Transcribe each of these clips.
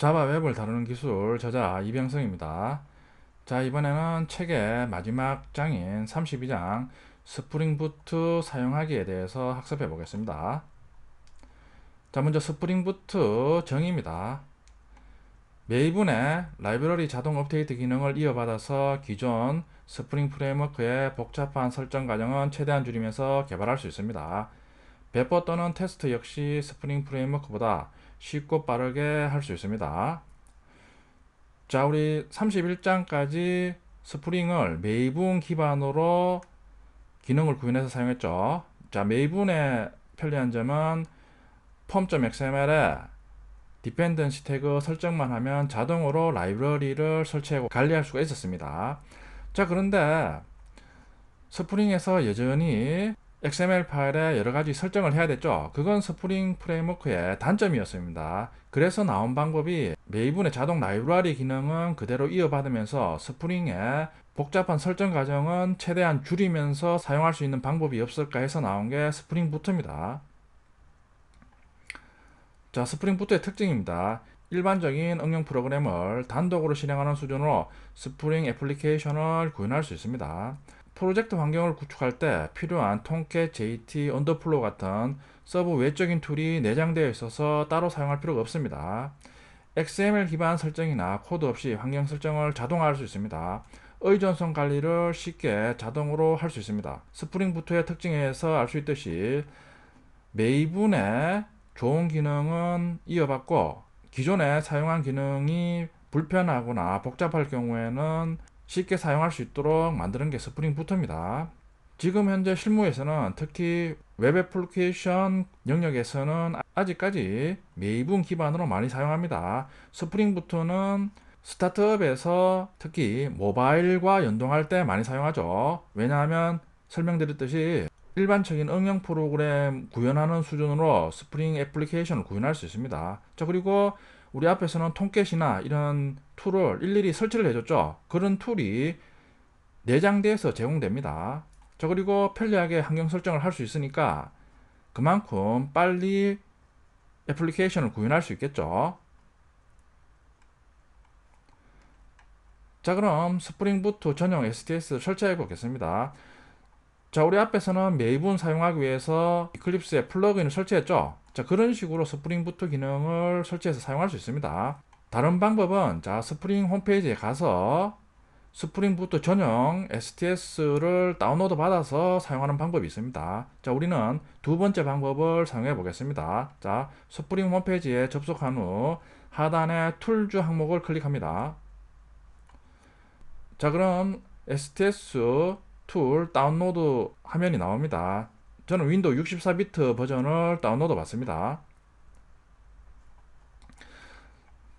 자바 웹을 다루는 기술 저자 이병성입니다. 자, 이번에는 책의 마지막 장인 32장 스프링 부트 사용하기에 대해서 학습해 보겠습니다. 자, 먼저 스프링 부트 정의입니다. 매이분의 라이브러리 자동 업데이트 기능을 이어받아서 기존 스프링 프레임워크의 복잡한 설정 과정은 최대한 줄이면서 개발할 수 있습니다. 배포 또는 테스트 역시 스프링 프레임워크보다 쉽고 빠르게 할 수 있습니다. 자, 우리 31장까지 스프링을 메이븐 기반으로 기능을 구현해서 사용했죠. 자, 메이븐의 편리한 점은 폼.xml에 디펜던시 태그 설정만 하면 자동으로 라이브러리를 설치하고 관리할 수가 있었습니다. 자, 그런데 스프링에서 여전히 XML 파일에 여러가지 설정을 해야 됐죠. 그건 스프링 프레임워크의 단점이었습니다. 그래서 나온 방법이 메이븐의 자동 라이브러리 기능은 그대로 이어받으면서 스프링의 복잡한 설정 과정은 최대한 줄이면서 사용할 수 있는 방법이 없을까 해서 나온 게 스프링 부트입니다. 자, 스프링 부트의 특징입니다. 일반적인 응용 프로그램을 단독으로 실행하는 수준으로 스프링 애플리케이션을 구현할 수 있습니다. 프로젝트 환경을 구축할 때 필요한 통캣, JT, 언더플로우 같은 서브 외적인 툴이 내장되어 있어서 따로 사용할 필요가 없습니다. XML 기반 설정이나 코드 없이 환경 설정을 자동화할 수 있습니다. 의존성 관리를 쉽게 자동으로 할 수 있습니다. 스프링 부트의 특징에서 알 수 있듯이 메이븐의 좋은 기능은 이어받고 기존에 사용한 기능이 불편하거나 복잡할 경우에는 쉽게 사용할 수 있도록 만드는 게 스프링 부트입니다. 지금 현재 실무에서는 특히 웹 애플리케이션 영역에서는 아직까지 메이븐 기반으로 많이 사용합니다. 스프링 부트는 스타트업에서 특히 모바일과 연동할 때 많이 사용하죠. 왜냐하면 설명드렸듯이 일반적인 응용 프로그램 구현하는 수준으로 스프링 애플리케이션을 구현할 수 있습니다. 자, 그리고 우리 앞에서는 통캣이나 이런 툴을 일일이 설치를 해줬죠. 그런 툴이 내장돼서 제공됩니다. 자, 그리고 편리하게 환경 설정을 할 수 있으니까 그만큼 빨리 애플리케이션을 구현할 수 있겠죠. 자, 그럼 스프링 부트 전용 STS 설치해 보겠습니다. 자, 우리 앞에서는 메이븐 사용하기 위해서 이클립스에 플러그인을 설치했죠. 자, 그런 식으로 스프링 부트 기능을 설치해서 사용할 수 있습니다. 다른 방법은 자, 스프링 홈페이지에 가서 스프링 부트 전용 STS를 다운로드 받아서 사용하는 방법이 있습니다. 자, 우리는 두 번째 방법을 사용해 보겠습니다. 자, 스프링 홈페이지에 접속한 후 하단에 툴즈 항목을 클릭합니다. 자, 그럼 STS 툴 다운로드 화면이 나옵니다. 저는 윈도우 64비트 버전을 다운로드 받습니다.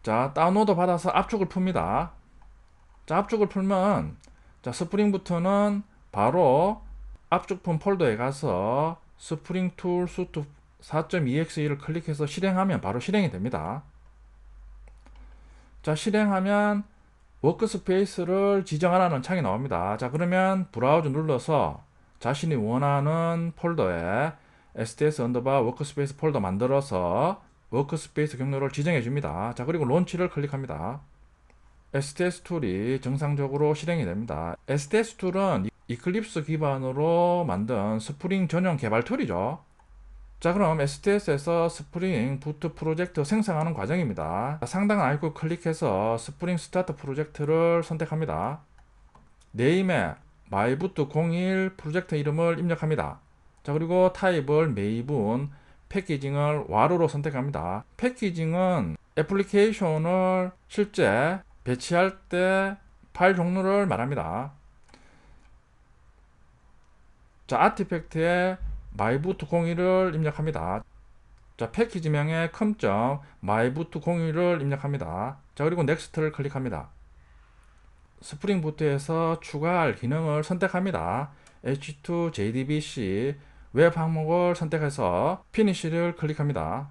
자, 다운로드 받아서 압축을 풉니다. 자, 압축을 풀면 자, 스프링부터는 바로 압축품 폴더에 가서 스프링 툴 수트 4.2xe를 클릭해서 실행하면 바로 실행이 됩니다. 자, 실행하면 워크스페이스를 지정하라는 창이 나옵니다. 자, 그러면 브라우저 눌러서 자신이 원하는 폴더에 STS 언더바 워크스페이스 폴더 만들어서 워크스페이스 경로를 지정해 줍니다. 자, 그리고 론치를 클릭합니다. STS 툴이 정상적으로 실행이 됩니다. STS 툴은 이클립스 기반으로 만든 스프링 전용 개발 툴이죠. 자, 그럼 STS에서 스프링 부트 프로젝트 생성하는 과정입니다. 상단 아이콘 클릭해서 스프링 스타트 프로젝트를 선택합니다. 네임에 마이부트 01 프로젝트 이름을 입력합니다. 자, 그리고 타입을 메이븐, 패키징을 와르로 선택합니다. 패키징은 애플리케이션을 실제 배치할 때 파일 종류를 말합니다. 자, 아티팩트에 마이부트 01을 입력합니다. 자, 패키지명에 com.myboot 01을 입력합니다. 자, 그리고 넥스트를 클릭합니다. 스프링 부트에서 추가할 기능을 선택합니다. H2 JDBC 웹 항목을 선택해서 피니시를 클릭합니다.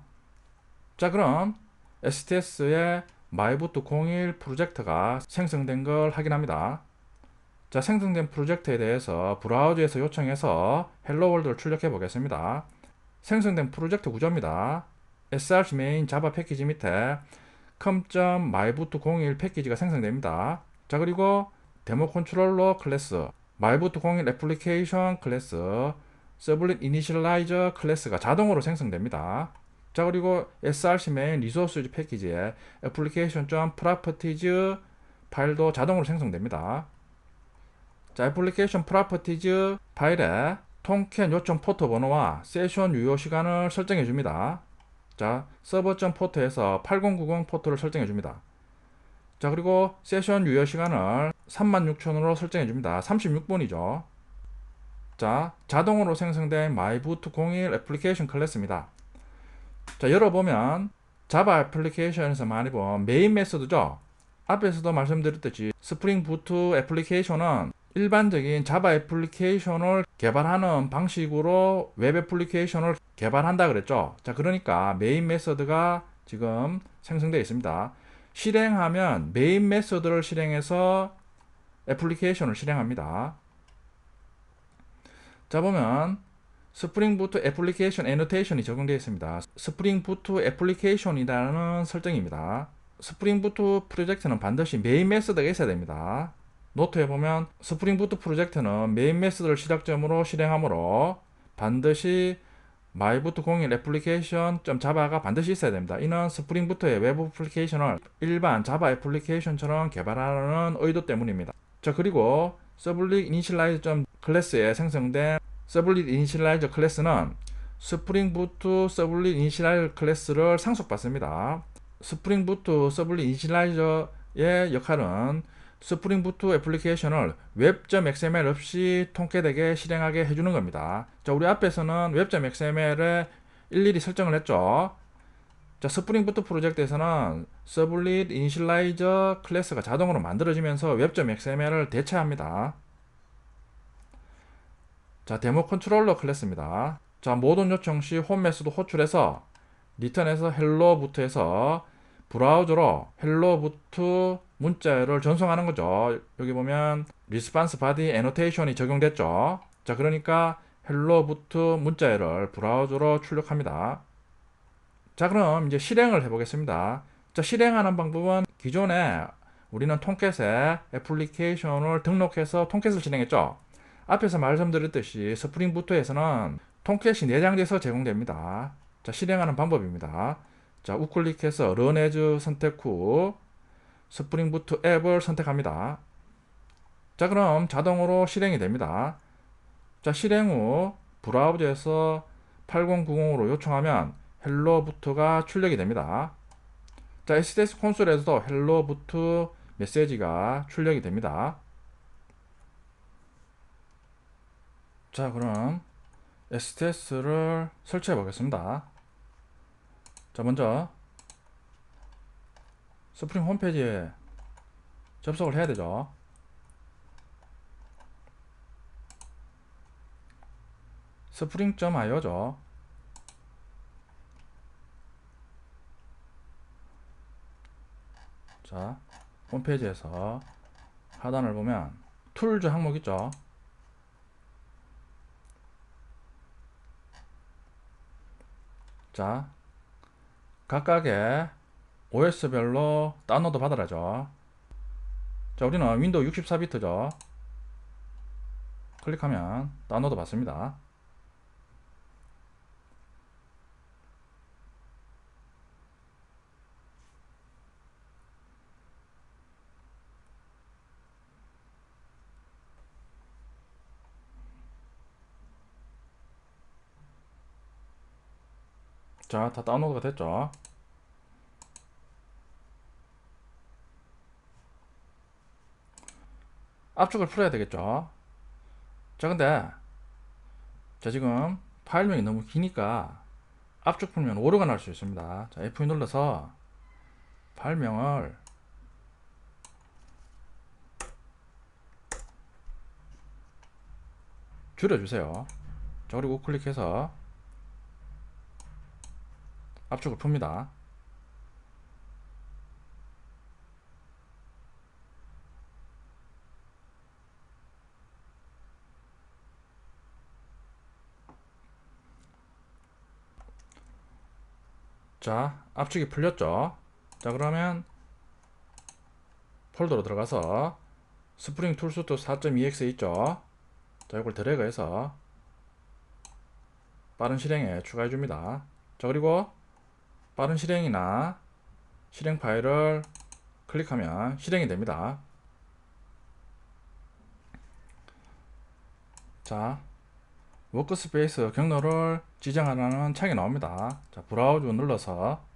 자, 그럼 STS의 myboot 01 프로젝트가 생성된 걸 확인합니다. 자, 생성된 프로젝트에 대해서 브라우저에서 요청해서 헬로 월드를 출력해 보겠습니다. 생성된 프로젝트 구조입니다. src 메인 자바 패키지 밑에 welcome.myboot01 패키지가 생성됩니다. 자, 그리고 데모 컨트롤러 클래스, myboot01 애플리케이션 클래스, 서블릿 이니셜라이저 클래스가 자동으로 생성됩니다. 자, 그리고 src 메인 리소스 패키지에 application.properties 파일도 자동으로 생성됩니다. 자, 애플리케이션 프로퍼티즈 파일에 통캔 요청 포트 번호와 세션 유효 시간을 설정해 줍니다. 자, 서버.포트에서 8090 포트를 설정해 줍니다. 자, 그리고 세션 유효 시간을 36,000으로 설정해 줍니다. 36분이죠. 자, 자동으로 생성된 myboot01 애플리케이션 클래스입니다. 자, 열어보면 자바 애플리케이션에서 많이 본 메인 메소드죠. 앞에서도 말씀드렸듯이 스프링 부트 애플리케이션은 일반적인 자바 애플리케이션을 개발하는 방식으로 웹 애플리케이션을 개발한다 그랬죠. 자, 그러니까 메인 메서드가 지금 생성되어 있습니다. 실행하면 메인 메서드를 실행해서 애플리케이션을 실행합니다. 자, 보면 스프링 부트 애플리케이션 애노테이션이 적용되어 있습니다. 스프링 부트 애플리케이션이라는 설정입니다. 스프링 부트 프로젝트는 반드시 메인 메서드가 있어야 됩니다. 노트에 보면 스프링 부트 프로젝트는 메인 메서드를 시작점으로 실행하므로 반드시 myboot01 application.java가 반드시 있어야 됩니다. 이는 스프링 부트의 외부 애플리케이션을 일반 자바 애플리케이션처럼 개발하는 의도 때문입니다. 자, 그리고 서블릿 이니셜라이저 클래스에 생성된 서블릿 이니셜라이저 클래스는 스프링 부트 서블릿 이니셜라이저 클래스를 상속받습니다. 스프링 부트 서블릿 이니셜라이저의 역할은 스프링 부트 애플리케이션을 웹.xml 없이 통쾌되게 실행하게 해주는 겁니다. 자, 우리 앞에서는 웹.xml에 일일이 설정을 했죠. 자, 스프링 부트 프로젝트에서는 서블릿 이니셜라이저 클래스가 자동으로 만들어지면서 웹.xml을 대체합니다. 자, 데모 컨트롤러 클래스입니다. 자, 모든 요청 시 홈 메소드 호출해서 리턴에서 헬로부트에서 브라우저로 헬로부트 문자열을 전송하는 거죠. 여기 보면 리스판스 바디 애노테이션이 적용됐죠. 자, 그러니까 헬로부트 문자열을 브라우저로 출력합니다. 자, 그럼 이제 실행을 해보겠습니다. 자, 실행하는 방법은 기존에 우리는 톰캣에 애플리케이션을 등록해서 톰캣을 실행했죠. 앞에서 말씀드렸듯이 스프링 부트에서는 톰캣이 내장돼서 제공됩니다. 자, 실행하는 방법입니다. 자, 우클릭해서 Run as 선택 후 스프링 부트 앱을 선택합니다. 자, 그럼 자동으로 실행이 됩니다. 자, 실행 후 브라우저에서 8090으로 요청하면 헬로부트가 출력이 됩니다. 자, SDS 콘솔에서도 헬로부트 메시지가 출력이 됩니다. 자, 그럼 STS를 설치해 보겠습니다. 자, 먼저 스프링 홈페이지에 접속을 해야 되죠. spring.io죠. 자, 홈페이지에서 하단을 보면 툴즈 항목 있죠. 자, 각각의 OS별로 다운로드 받으라죠. 자, 우리는 윈도우 64비트죠. 클릭하면 다운로드 받습니다. 자, 다 다운로드가 됐죠. 압축을 풀어야 되겠죠. 자, 근데 자, 지금 파일명이 너무 기니까 압축 풀면 오류가 날 수 있습니다. 자, F2 눌러서 파일명을 줄여주세요. 자, 그리고 우클릭해서 압축을 풉니다. 자, 압축이 풀렸죠. 자, 그러면 폴더로 들어가서 스프링 툴수트 4.2x 있죠. 자, 이걸 드래그해서 빠른 실행에 추가해 줍니다. 자, 그리고 빠른 실행이나 실행 파일을 클릭하면 실행이 됩니다. 자, 워크스페이스 경로를 지정하라는 창이 나옵니다. 자, 브라우저 눌러서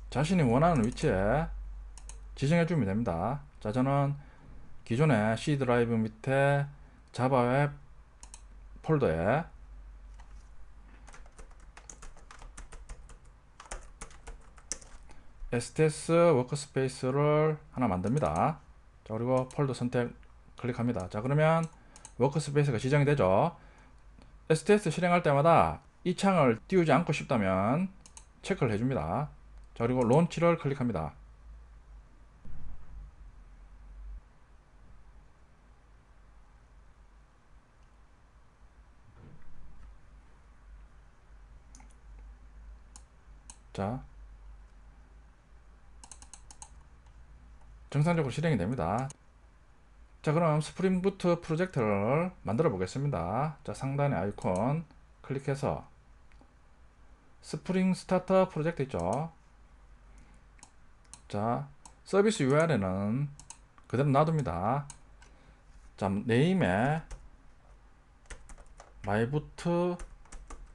자신이 원하는 위치에 지정해 주면 됩니다. 자, 저는 기존의 C 드라이브 밑에 자바 웹 폴더에 STS 워크스페이스를 하나 만듭니다. 자, 그리고 폴더 선택 클릭합니다. 자, 그러면 워크스페이스가 지정이 되죠. STS 실행할 때마다 이 창을 띄우지 않고 싶다면 체크를 해줍니다. 자, 그리고 론치를 클릭합니다. 자, 정상적으로 실행이 됩니다. 자, 그럼 스프링 부트 프로젝트를 만들어 보겠습니다. 자, 상단의 아이콘 클릭해서 스프링 스타터 프로젝트 있죠. 자, 서비스 URL은 그대로 놔둡니다. 자, 네임에 마이부트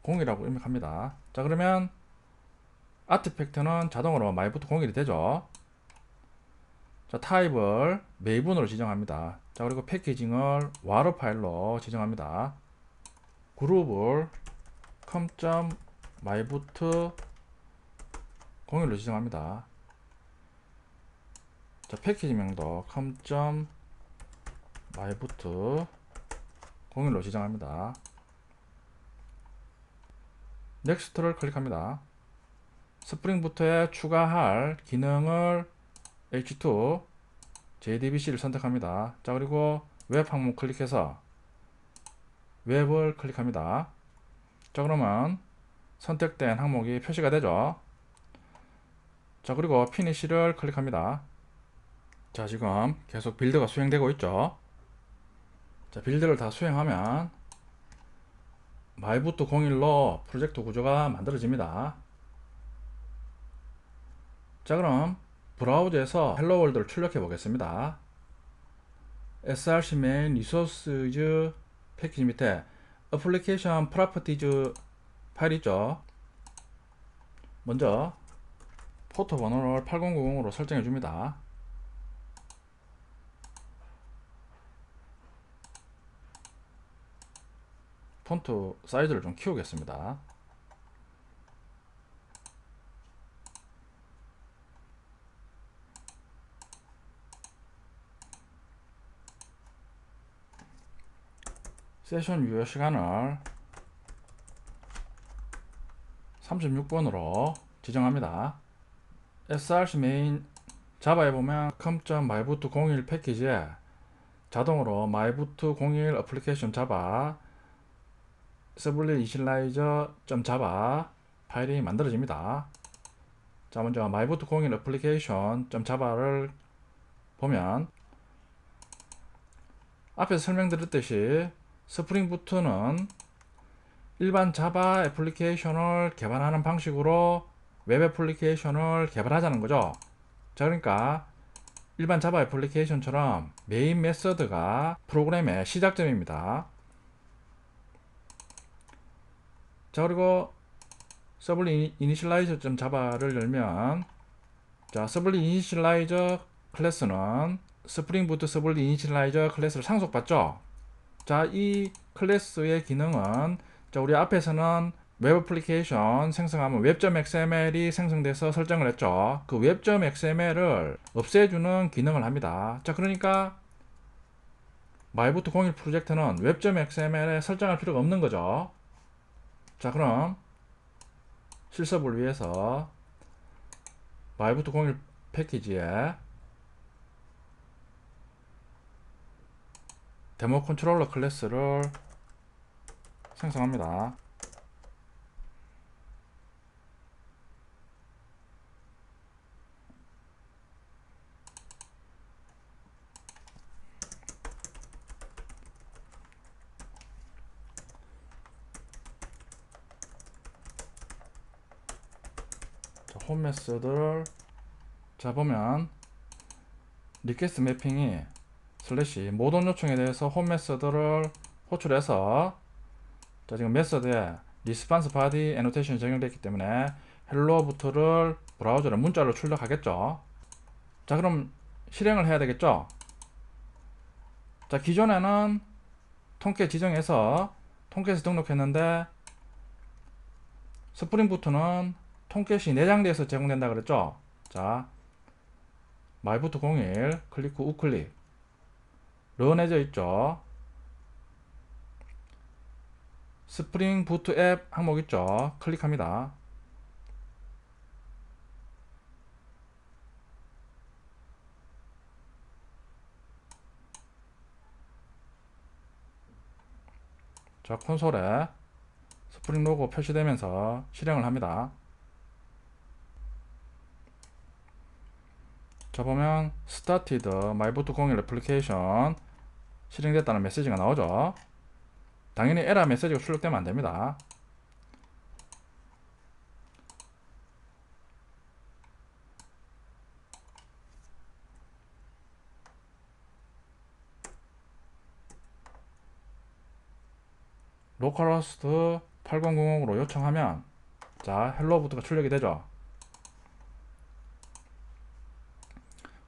0이라고 입력합니다. 자, 그러면 아티팩트는 자동으로 마이부트 01이 되죠. 자, 타입을 메이븐으로 지정합니다. 자, 그리고 패키징을 와르 파일로 지정합니다. 그룹을 com.myboot 01로 지정합니다. 자, 패키지명도 com.myboot 01로 지정합니다. 넥스트를 클릭합니다. 스프링부트에 추가할 기능을 H2 JDBC를 선택합니다. 자, 그리고 웹 항목 클릭해서 웹을 클릭합니다. 자, 그러면 선택된 항목이 표시가 되죠. 자, 그리고 피니시를 클릭합니다. 자, 지금 계속 빌드가 수행되고 있죠. 자, 빌드를 다 수행하면 마이부트 01로 프로젝트 구조가 만들어집니다. 자, 그럼 브라우저에서 헬로 월드를 출력해 보겠습니다. src main resources 패키지 밑에 application properties 파일 있죠. 먼저 포트 번호를 8090으로 설정해 줍니다. 폰트 사이즈를 좀 키우겠습니다. 세션 유효 시간을 36번으로 지정합니다. src main 자바에 보면 com.myboot 01 패키지에 자동으로 myboot 01 애플리케이션 자바 서블릿 이니셜라이저.java 파일이 만들어집니다. 자, 먼저 myboot 01 애플리케이션.java를 보면 앞에서 설명드렸듯이 스프링부트는 일반 자바 애플리케이션을 개발하는 방식으로 웹 애플리케이션을 개발하자는 거죠. 자, 그러니까 일반 자바 애플리케이션처럼 메인 메서드가 프로그램의 시작점입니다. 자, 그리고 서블릿 이니셜라이저.java를 열면, 자, 서블릿 이니셜라이저 클래스는 스프링부트 서블릿 이니셜라이저 클래스를 상속받죠. 자, 이 클래스의 기능은, 자, 우리 앞에서는 웹 애플리케이션 생성하면 web.xml이 생성돼서 설정을 했죠. 그 web.xml을 없애주는 기능을 합니다. 자, 그러니까 마이부트 01 프로젝트는 web.xml에 설정할 필요가 없는 거죠. 자, 그럼 실습을 위해서 마이부트 01 패키지에 데모 컨트롤러 클래스를 생성합니다. 홈 메서드를 자 보면 리퀘스트 매핑이 슬래시 모든 요청에 대해서 홈 메서드를 호출해서 자 지금 메서드에 리스판스 바디 애노테이션이 적용되어 있기 때문에 헬로부터를 브라우저로 문자로 출력하겠죠. 자 그럼 실행을 해야 되겠죠. 자 기존에는 통캣 지정해서 통캣에 등록했는데 스프링부트는 통캣이 내장되어서 제공된다 그랬죠. 자 마이부트 01 클릭 후 우클릭 런해져 있죠. 스프링 부트 앱 항목 있죠. 클릭합니다. 자 콘솔에 스프링 로고 표시되면서 실행을 합니다. 자 보면 started myboot 01 애플리케이션 실행됐다는 메시지가 나오죠. 당연히 에러 메시지가 출력되면 안됩니다. 로컬호스트 8000으로 요청하면 자 헬로부트가 출력이 되죠.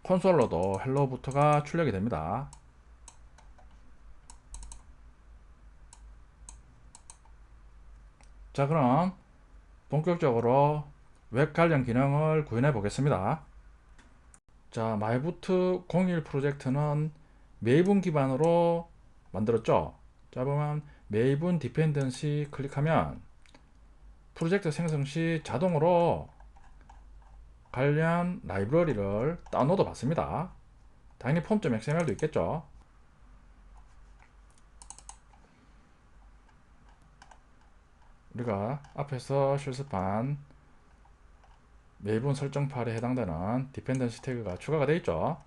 콘솔로도 헬로부트가 출력이 됩니다. 자 그럼 본격적으로 웹 관련 기능을 구현해 보겠습니다. 자 마이부트 01 프로젝트는 메이븐 기반으로 만들었죠. 자 보면 메이븐 디펜던시 클릭하면 프로젝트 생성 시 자동으로 관련 라이브러리를 다운로드 받습니다. 당연히 폼.xml도 있겠죠. 우리가 앞에서 실습한 메이븐 설정 파일에 해당되는 디펜던시 태그가 추가가 되어 있죠.